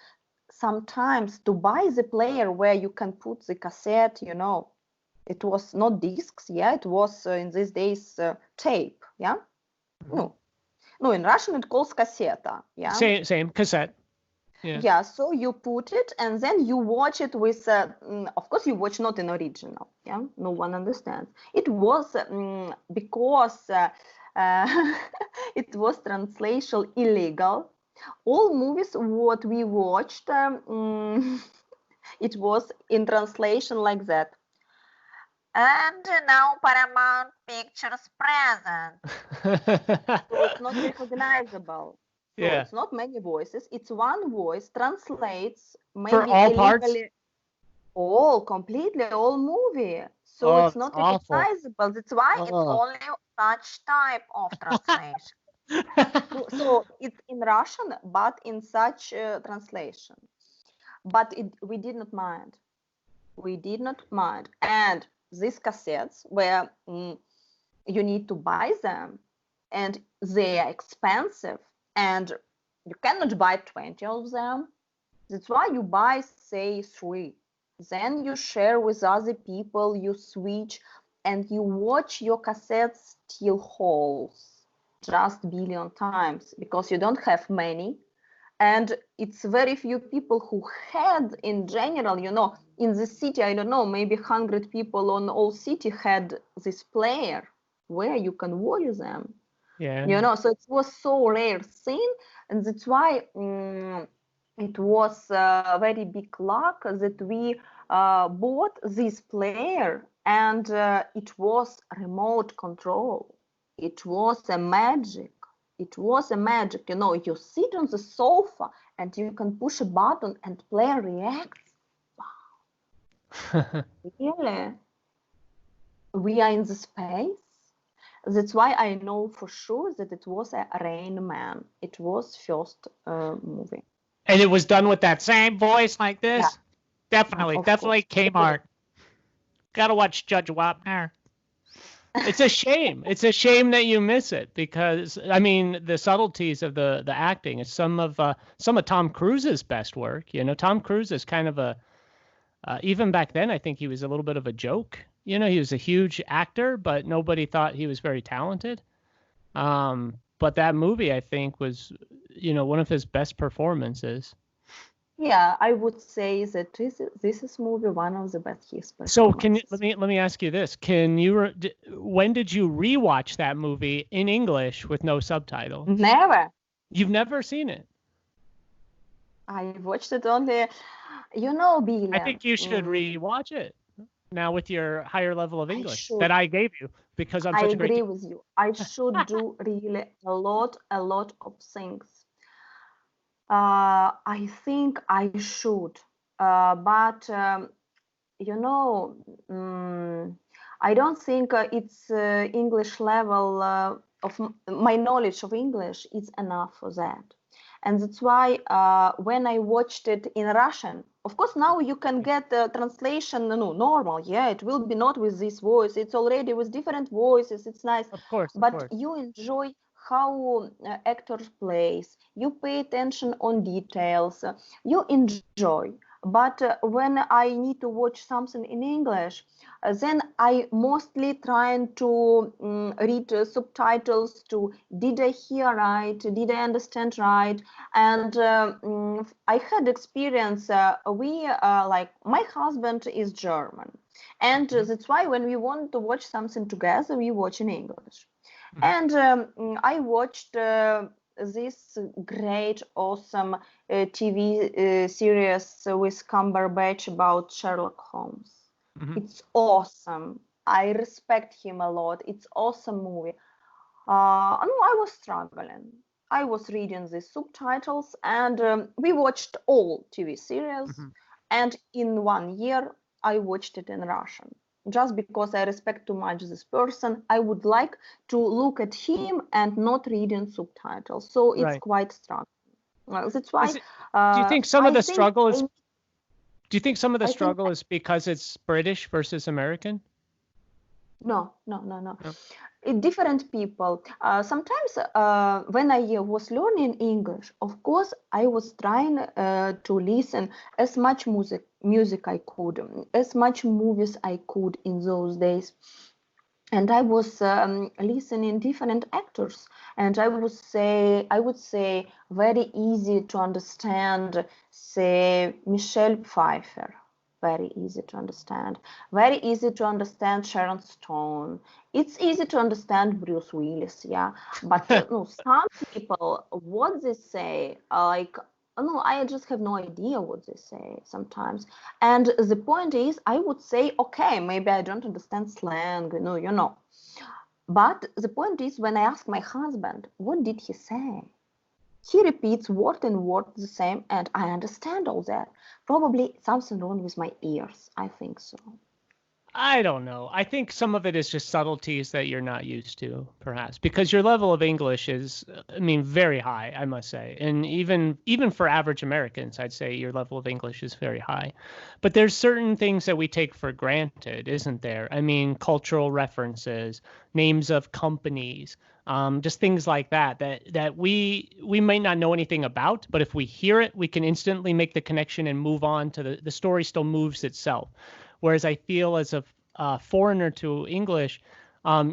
B: sometimes to buy the player where you can put the cassette, It was not discs, it was in these days tape, No, in Russian it calls cassetta,
A: Same cassette.
B: Yeah, so you put it and then you watch it with, of course, you watch not in original. No one understands. It was because it was translation illegal. All movies what we watched, it was in translation like that. And now Paramount Pictures present. So it's not recognizable. So it's not many voices. It's one voice translates maybe
A: for all parts.
B: Completely all movie. So it's not recognizable. That's why it's only such type of translation. So it's in Russian, but in such translation. But we did not mind. We did not mind. And these cassettes where you need to buy them and they are expensive and you cannot buy 20 of them. That's why you buy, say, 3. Then you share with other people, you switch, and you watch your cassettes till holes, just billion times, because you don't have many. And it's very few people who had, in general, in the city, I don't know, maybe 100 people on all city had this player where you can watch them.
A: Yeah.
B: So it was so rare thing, and that's why it was a very big luck that we bought this player, and it was remote control. It was a magic. It was a magic. You sit on the sofa and you can push a button and player reacts. Wow. Really? We are in the space. That's why I know for sure that it was a Rain Man. It was first movie.
A: And it was done with that same voice like this?
B: Yeah.
A: Definitely Kmart. Gotta watch Judge Wapner. It's a shame. It's a shame that you miss it because, I mean, the subtleties of the acting is some of Tom Cruise's best work. Tom Cruise is kind of even back then, I think he was a little bit of a joke. He was a huge actor, but nobody thought he was very talented. But that movie, I think, was, one of his best performances.
B: Yeah, I would say that this is movie one of the best his
A: So let me ask you this: when did you rewatch that movie in English with no subtitles?
B: Never.
A: You've never seen it?
B: I watched it only, Billy.
A: I think you should rewatch it now with your higher level of English that I gave you because I'm such a great.
B: I agree with you. I should do really a lot of things. I think I should, but I don't think it's English level of my knowledge of English is enough for that. And that's why when I watched it in Russian, of course, now you can get the translation normal. Yeah, it will be not with this voice. It's already with different voices. It's nice.
A: Of course.
B: But you enjoy how actors plays. You pay attention on details. You enjoy. But when I need to watch something in English, then I mostly trying to read subtitles to did I hear right, did I understand right, and I had experience. We like my husband is German, and that's why when we want to watch something together, we watch in English. And I watched this great, awesome TV series with Cumberbatch about Sherlock Holmes. It's awesome. I respect him a lot. It's awesome movie. I was struggling. I was reading the subtitles, and we watched all TV series. And in 1 year, I watched it in Russian. Just because I respect too much this person, I would like to look at him and not reading subtitles. So it's quite struggling. That's why.
A: Do you think some of the struggle is? Do you think some of the struggle is because it's British versus American?
B: No.
A: No.
B: Different people. Sometimes when I was learning English, of course, I was trying to listen as much music I could, as much movies I could in those days. And I was listening different actors, and I would say very easy to understand, say Michelle Pfeiffer, very easy to understand, very easy to understand Sharon Stone. It's easy to understand Bruce Willis, yeah. But no, some people, what they say, like, no, I just have no idea what they say sometimes. And the point is, I would say, okay, maybe I don't understand slang, you know. But the point is, when I ask my husband, what did he say? He repeats word and word the same, and I understand all that. Probably something wrong with my ears. I think so.
A: I don't know. I think some of it is just subtleties that you're not used to, perhaps, because your level of English is, I mean, very high, I must say. And even for average Americans, I'd say your level of English is very high. But there's certain things that we take for granted, isn't there? I mean, cultural references, names of companies, just things like that we might not know anything about, but if we hear it, we can instantly make the connection and move on to the story still moves itself. Whereas I feel as a foreigner to English,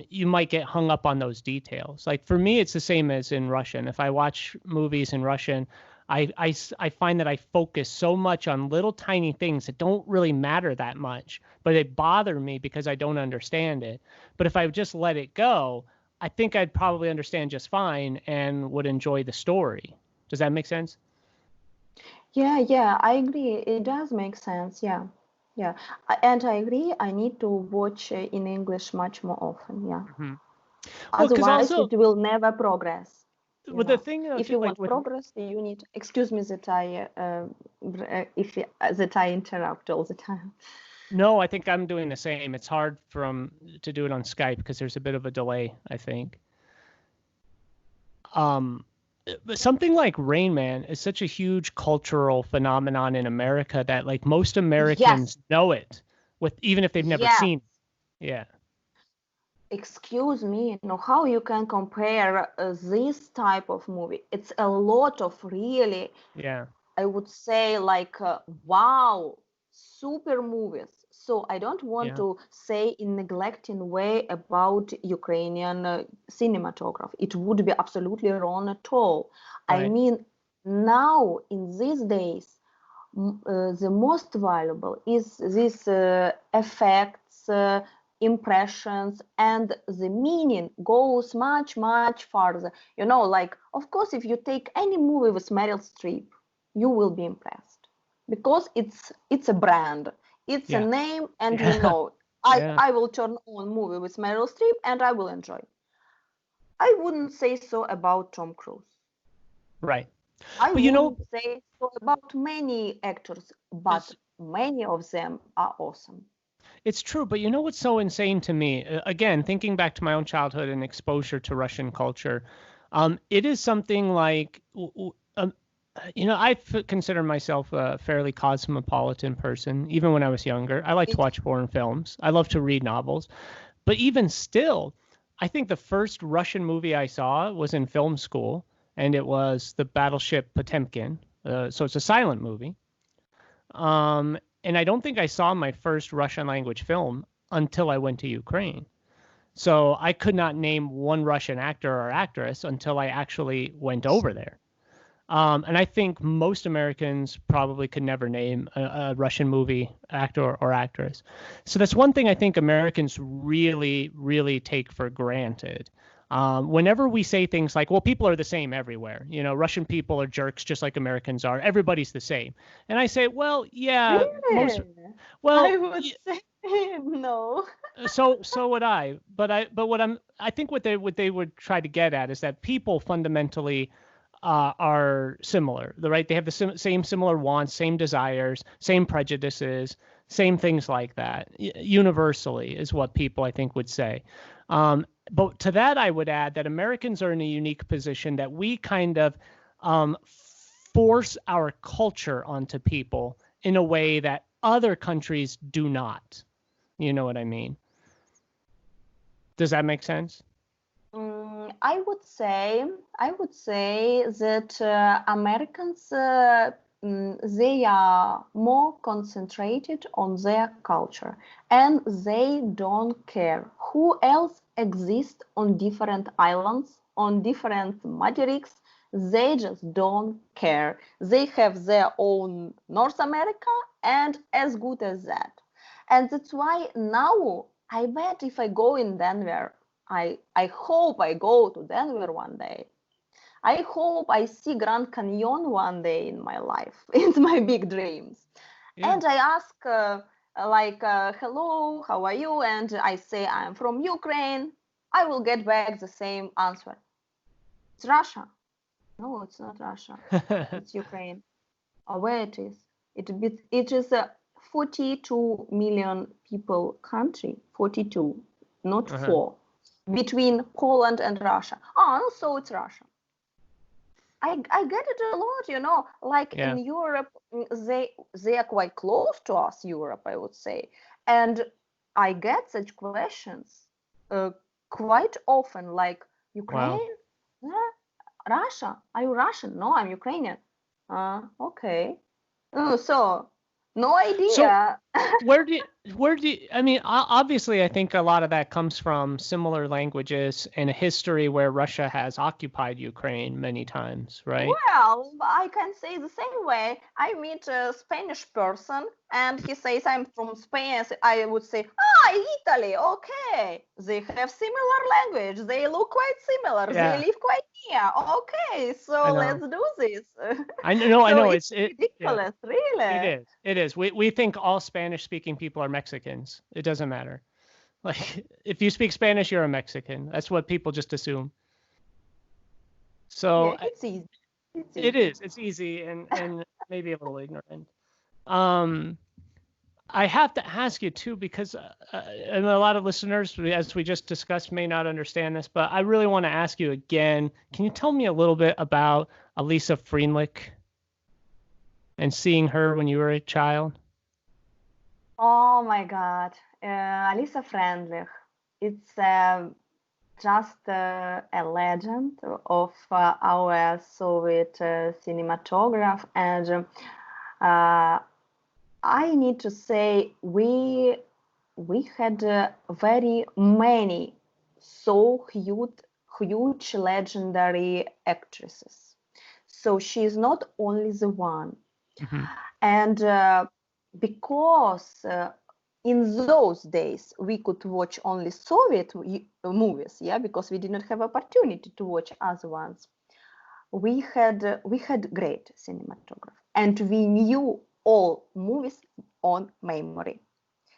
A: you might get hung up on those details. Like for me, it's the same as in Russian. If I watch movies in Russian, I find that I focus so much on little tiny things that don't really matter that much, but they bother me because I don't understand it. But if I just let it go, I think I'd probably understand just fine and would enjoy the story. Does that make sense?
B: Yeah, I agree. It does make sense. Yeah. And I agree. I need to watch in English much more often. Yeah.
A: Hmm. Well, because
B: Otherwise,
A: also,
B: it will never progress. You
A: well, the
B: know,
A: thing
B: if
A: too,
B: you
A: like
B: want
A: with
B: progress, you need. Excuse me that I interrupt all the time.
A: no, I think I'm doing the same. It's hard to do it on Skype because there's a bit of a delay, I think. Um, but something like Rain Man is such a huge cultural phenomenon in America that like most
B: Yes,
A: Americans know it with even if they've never
B: yes.
A: seen it. Yeah.
B: Excuse me, how you can compare this type of movie? It's a lot of really,
A: Yeah.
B: I would say, like, wow, super movies. So I don't want
A: Yeah.
B: to say in neglecting way about Ukrainian cinematography. It would be absolutely wrong at all. I
A: Right.
B: mean, now in these days, the most valuable is this effects, impressions, and the meaning goes much, much farther. Like, of course, if you take any movie with Meryl Streep, you will be impressed because it's a brand, it's a
A: Yeah.
B: name, and
A: Yeah.
B: I
A: Yeah.
B: I will turn on movie with Meryl Streep and I will enjoy. I wouldn't say so about Tom Cruise.
A: Right.
B: I
A: But you know,
B: wouldn't say so about many actors, but
A: it's
B: many of them are awesome.
A: it's true, but you know what's so insane to me? Again, thinking back to my own childhood and exposure to Russian culture, it is something like I consider myself a fairly cosmopolitan person, even when I was younger. I like to
B: It,
A: watch foreign films. I love to read novels. But even still, I think the first Russian movie I saw was in film school, and it was the Battleship Potemkin. So it's a silent movie. And I don't think I saw my first Russian language film until I went to Ukraine. So I could not name one Russian actor or actress until I actually went over there. And I think most Americans probably could never name a Russian movie actor or actress. So that's one thing I think Americans really, really take for granted. Whenever we say things like, well, people are the same everywhere, Russian people are jerks just like Americans are, everybody's the same. And I say, well, yeah, most,
B: really? I
A: well,
B: would say no.
A: so would I. But I think what they would try to get at is that people fundamentally are similar, right? They have the same similar wants, same desires, same prejudices, same things like that. Universally is what people I think would say. But to that, I would add that Americans are in a unique position that we kind of um, force our culture onto people in a way that other countries do not. You know what I mean? Does that make sense?
B: I would say that Americans they are more concentrated on their culture, and they don't care who else exists on different islands, on different materics. They just don't care. They have their own North America, and as good as that. And that's why now I bet if I go in Denver, I hope I go to Denver one day. I hope I see Grand Canyon one day in my life. It's my big dreams.
A: Yeah.
B: And I ask hello, how are you? And I say I'm from Ukraine. I will get back the same answer. It's Russia. No, it's not Russia. It's Ukraine. Or where it is? It is a 42 million people country. 42, not 4. Between Poland and Russia. Oh, so it's Russia. I get it a lot, like in Europe, they are quite close to us, Europe, I would say. And I get such questions quite often, like, Ukraine? Wow. Russia? Are you Russian? No, I'm Ukrainian. Okay. So no idea.
A: So where do you, I mean, obviously, I think a lot of that comes from similar languages and a history where Russia has occupied Ukraine many times, right?
B: Well, I can say the same way. I meet a Spanish person and he says, I'm from Spain. I would say, Italy. Okay. They have similar language. They look quite similar.
A: Yeah.
B: They live quite near. Okay. So let's do this.
A: I know.
B: It's ridiculous, really.
A: It is. We think all Spanish-speaking people are Mexicans. It doesn't matter. Like, if you speak Spanish, you're a Mexican. That's what people just assume. So
B: yeah, it's easy.
A: It is. It's easy and maybe a little ignorant. I have to ask you too, because and a lot of listeners, as we just discussed, may not understand this, but I really want to ask you again. Can you tell me a little bit about Elisa Freenlich and seeing her when you were a child?
B: Oh my God, Elisa Freenlich. It's just a legend of our Soviet cinematograph, and I need to say we had very many so huge legendary actresses. So she is not only the one, and because in those days we could watch only Soviet movies, because we did not have opportunity to watch other ones. We had great cinematography, and we knew all movies on memory.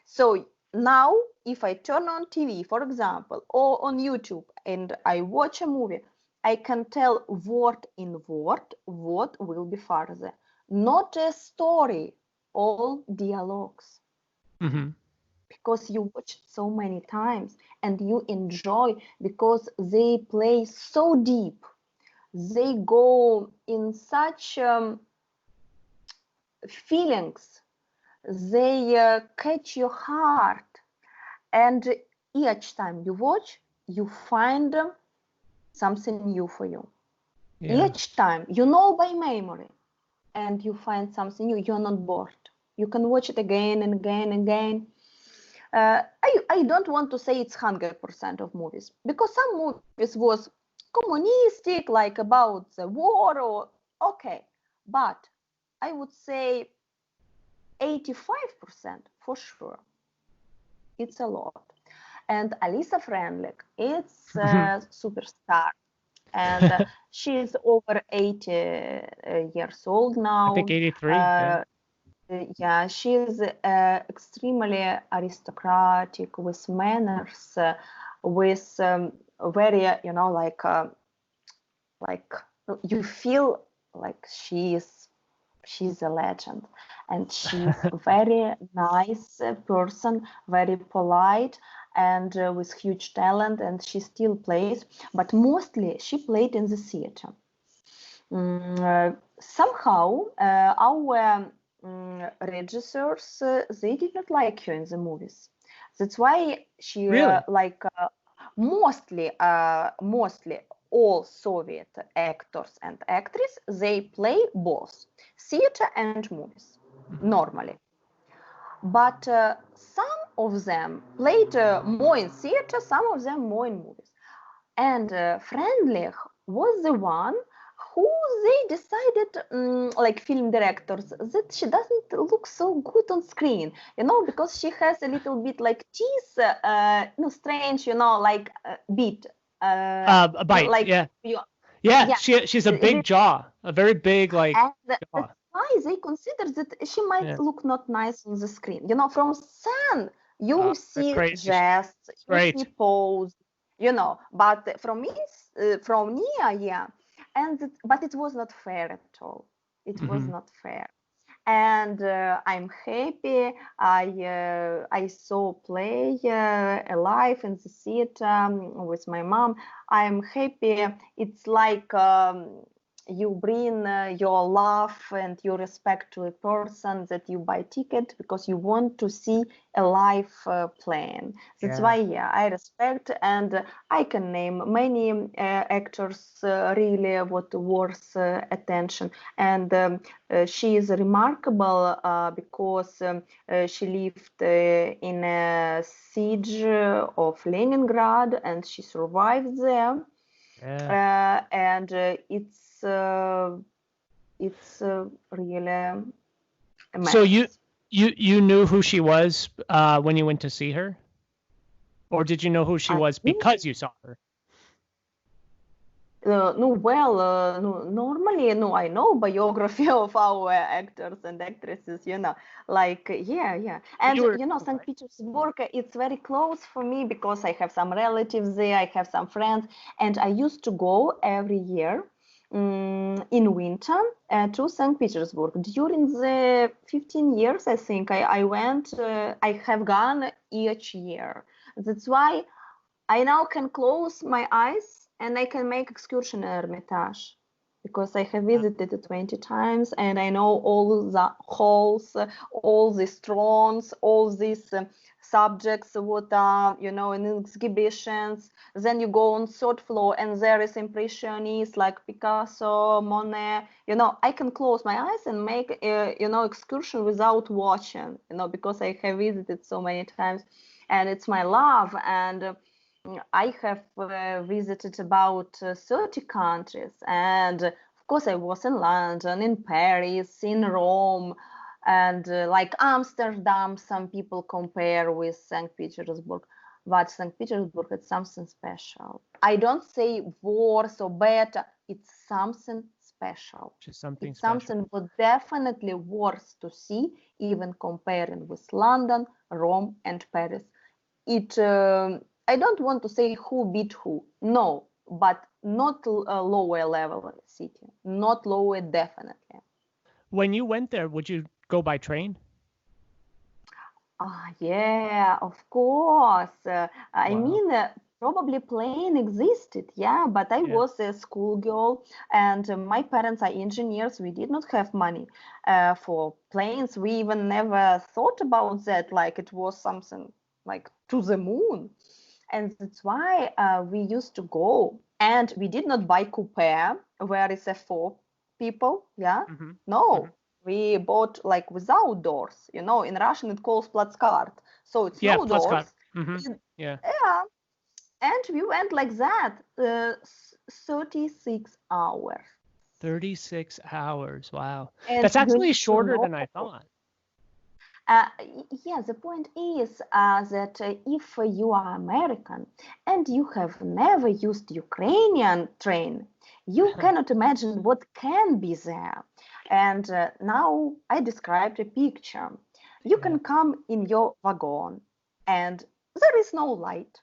B: So now, if I turn on TV, for example, or on YouTube, and I watch a movie, I can tell word in word what will be further. Not a story, all dialogues. Because you watch so many times and you enjoy, because they play so deep. They go in such feelings. They catch your heart. And each time you watch, you find something new for you. Yeah. Each time, you know by memory, and you find something new. You're not bored. You can watch it again and again and again. I don't want to say it's 100% of movies, because some movies was communistic, like about the war, or okay, but I would say 85% for sure. It's a lot. And Elisa Freenlich, it's a superstar, and she's over 80 years old now.
A: I think 83.
B: Yeah, she's extremely aristocratic, with manners, with very, like you feel like she's a legend, and she's a very nice person, very polite, and with huge talent, and she still plays, but mostly she played in the theater. Somehow our regisseurs, they did not like her in the movies. That's why she
A: really?
B: mostly all Soviet actors and actresses, they play both theater and movies normally. But some of them played more in theater, some of them more in movies. And Friendlich was the one who they decided, like film directors, that she doesn't look so good on screen, because she has a little bit like teeth, strange, like bit.
A: A bite,
B: Like
A: yeah.
B: you,
A: Yeah,
B: yeah.
A: she's a big jaw, a very big like
B: And
A: jaw.
B: that's why they consider that she might
A: Yeah.
B: look not nice on the screen. From sun, you
A: That's
B: see
A: crazy.
B: gests, you see
A: Great.
B: pose, but from from near, yeah. But it was not fair at all. It was not fair. And I'm happy. I saw play alive in the theater with my mom. I'm happy. It's like you bring your love and your respect to a person that you buy ticket because you want to see a live playing. That's why, I respect, and I can name many actors really what worth attention. And she is remarkable because she lived in a siege of Leningrad, and she survived there. And it's really amazing.
A: So you knew who she was when you went to see her, or did you know who she was because you saw her?
B: Normally, I know biography of our actors and actresses, like, yeah. And, St. Petersburg, it's very close for me because I have some relatives there, I have some friends, and I used to go every year in winter to St. Petersburg. During the 15 years, I think, I went, I have gone each year. That's why I now can close my eyes and I can make excursion in Hermitage because I have visited it 20 times and I know all the halls, all these thrones, all these subjects, what are, in exhibitions. Then you go on third floor and there is impressionists like Picasso, Monet. I can close my eyes and make, excursion without watching, because I have visited so many times and it's my love. And I have visited about 30 countries, and of course I was in London, in Paris, in Rome, and like Amsterdam. Some people compare with St. Petersburg, but St. Petersburg is something special. I don't say worse or better, it's something special.
A: Just something
B: it's
A: special.
B: Something but definitely worth to see, even comparing with London, Rome, and Paris. I don't want to say who beat who, no, but not a lower level city, not lower definitely.
A: When you went there, would you go by train?
B: Yeah, of course. I mean, probably plane existed, yeah, but I was a schoolgirl and my parents are engineers. We did not have money for planes. We even never thought about that, like it was something like to the moon. And that's why we used to go. And we did not buy coupe, where it's a 4 people, yeah? No, we bought like without doors. In Russian it calls platskart. So it's no doors.
A: Yeah.
B: And we went like that 36 hours.
A: 36 hours. Wow.
B: And
A: That's actually shorter than I thought.
B: Yeah, the point is that if you are American and you have never used Ukrainian train, you cannot imagine what can be there. And now I described a picture. You can come in your wagon and there is no light.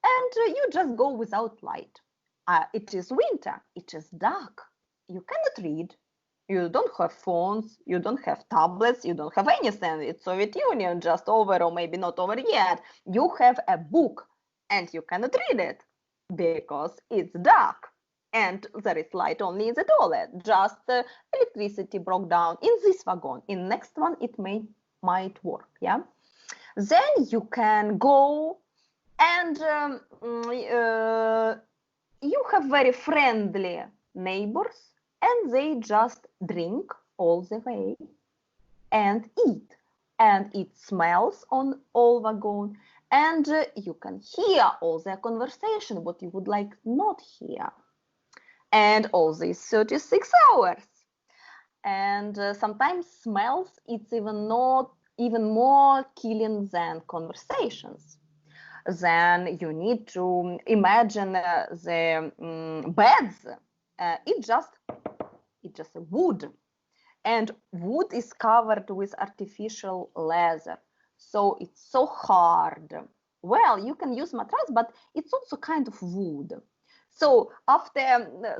B: And you just go without light. It is winter, it is dark. You cannot read. You don't have phones, you don't have tablets, you don't have anything. It's Soviet Union, just over or maybe not over yet. You have a book and you cannot read it because it's dark. And there is light only in the toilet. Just electricity broke down in this wagon. In next one, it might work, yeah? Then you can go And you have very friendly neighbors, and they just drink all the way and eat. And it smells on all wagon, and you can hear all their conversation, what you would like not hear. And all these 36 hours. And sometimes smells, it's even more killing than conversations. Then you need to imagine the beds. It's just a wood, and wood is covered with artificial leather, so it's so hard. Well, you can use mattress, but it's also kind of wood. So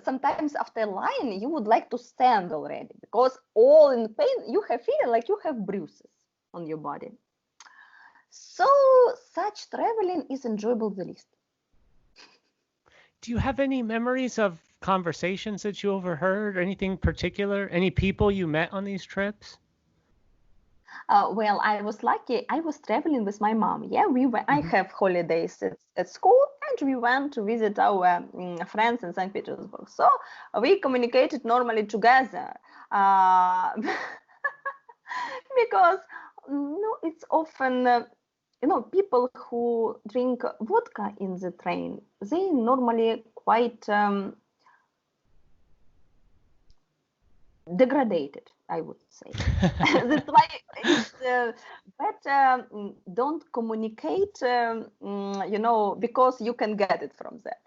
B: sometimes after lying, you would like to stand already, because all in pain, you have feeling like you have bruises on your body. So such traveling is enjoyable the least.
A: Do you have any memories of conversations that you overheard, or anything particular? Any people you met on these trips?
B: Well, I was lucky. I was traveling with my mom. Yeah, I have holidays at school, and we went to visit our friends in St. Petersburg. So we communicated normally together, because it's often people who drink vodka in the train. They normally quite degraded, I would say. That's why it's better don't communicate, because you can get it from them.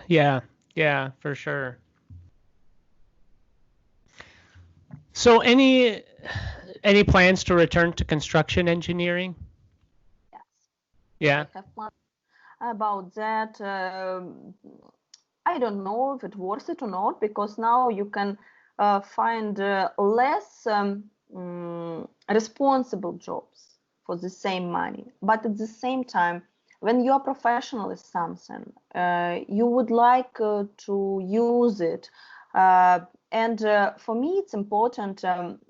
A: Yeah, for sure. So any plans to return to construction engineering?
B: Yes.
A: Yeah.
B: I have plans about that. I don't know if it's worth it or not, because now you can find less responsible jobs for the same money. But at the same time, when you are professional in something, you would like to use it. And for me, it's important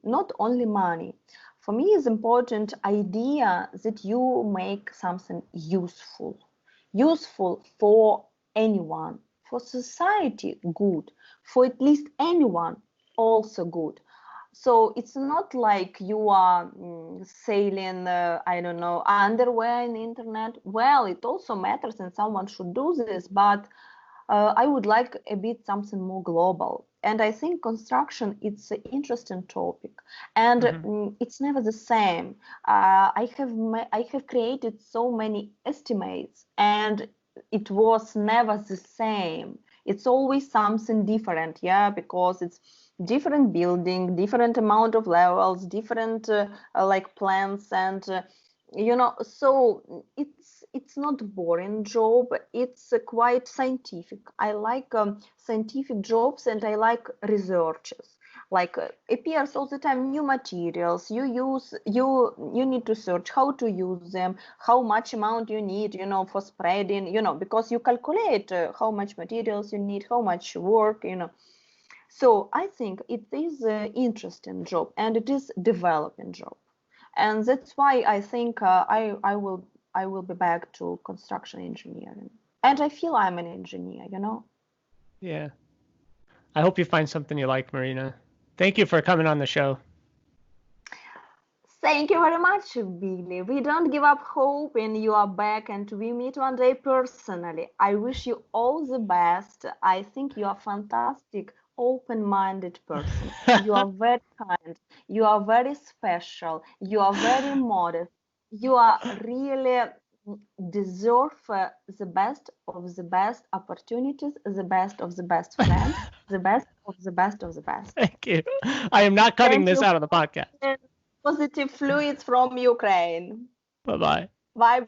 B: not only money. For me, it's important idea that you make something useful for anyone, for society good, for at least anyone also good. So it's not like you are selling, I don't know, underwear on the internet. Well, it also matters and someone should do this, but I would like a bit something more global. And I think construction, it's an interesting topic, and it's never the same. I have created so many estimates, and it was never the same. It's always something different, yeah, because it's different building, different amount of levels, different like plans, and so it's not boring job. It's quite scientific. I like scientific jobs, and I like researches. Like appears all the time new materials you need to search how to use them, how much amount you need for spreading, because you calculate how much materials you need, how much work. So I think it is an interesting job, and it is developing job, and that's why I think I will be back to construction engineering, and I feel I'm an engineer.
A: Yeah. I hope you find something you like, Marina. Thank you for coming on the show.
B: Thank you very much, Billy. We don't give up hope, and you are back, and we meet one day personally. I wish you all the best. I think you are fantastic, open-minded person. You are very kind. You are very special. You are very modest. You are really deserve the best of the best opportunities, the best of the best friends, the best of the best of the best.
A: Thank you. I am not cutting
B: Thank
A: this
B: you.
A: out of the podcast.
B: Positive fluids from Ukraine.
A: Bye-bye.
B: Bye.